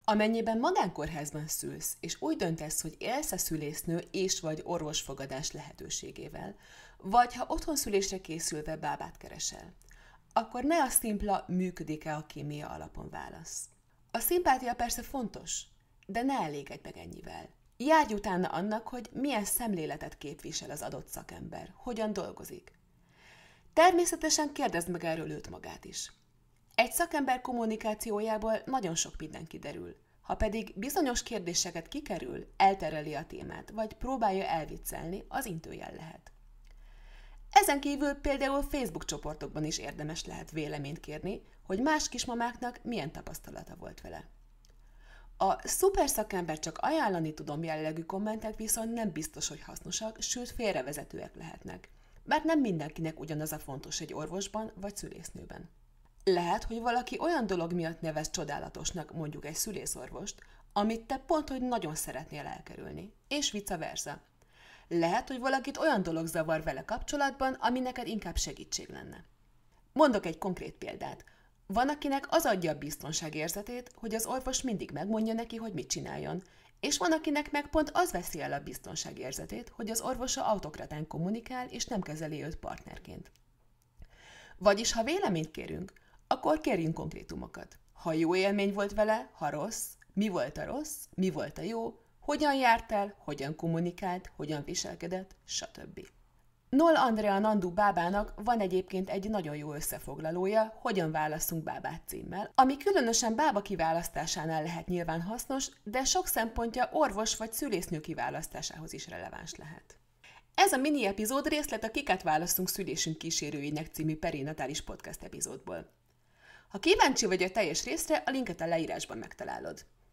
Amennyiben magánkórházban szülsz, és úgy döntesz, hogy élsz a szülésznő és vagy orvosfogadás lehetőségével, vagy ha otthon szülésre készülve bábát keresel, akkor ne a szimpla működik-e a kémia alapon válasz. A szimpátia persze fontos, de ne elégedj meg ennyivel. Járj utána annak, hogy milyen szemléletet képvisel az adott szakember, hogyan dolgozik. Természetesen kérdezd meg erről őt magát is. Egy szakember kommunikációjából nagyon sok minden kiderül. Ha pedig bizonyos kérdéseket kikerül, eltereli a témát, vagy próbálja elviccelni, az intőjel lehet. Ezen kívül például Facebook csoportokban is érdemes lehet véleményt kérni, hogy más kismamáknak milyen tapasztalata volt vele. A szuper szakember csak ajánlani tudom jellegű kommentek viszont nem biztos, hogy hasznosak, sőt félrevezetőek lehetnek, mert nem mindenkinek ugyanaz a fontos egy orvosban vagy szülésznőben. Lehet, hogy valaki olyan dolog miatt nevez csodálatosnak mondjuk egy szülészorvost, amit te pont, hogy nagyon szeretnél elkerülni, és vice versa. Lehet, hogy valakit olyan dolog zavar vele kapcsolatban, ami neked inkább segítség lenne. Mondok egy konkrét példát. Van, akinek az adja a biztonságérzetét, hogy az orvos mindig megmondja neki, hogy mit csináljon, és van, akinek meg pont az veszi el a biztonságérzetét, hogy az orvosa autokratán kommunikál, és nem kezeli őt partnerként. Vagyis, ha véleményt kérünk, akkor kérjünk konkrétumokat. Ha jó élmény volt vele, ha rossz, mi volt a rossz, mi volt a jó, hogyan járt el, hogyan kommunikált, hogyan viselkedett, stb. Noll Andrea Nandu bábának van egyébként egy nagyon jó összefoglalója, Hogyan válasszunk bábát címmel, ami különösen bába kiválasztásánál lehet nyilván hasznos, de sok szempontja orvos vagy szülésznő kiválasztásához is releváns lehet. Ez a mini epizód részlet a Kiket választunk szülésünk kísérőinek című perinatális podcast epizódból. Ha kíváncsi vagy a teljes részre, a linket a leírásban megtalálod.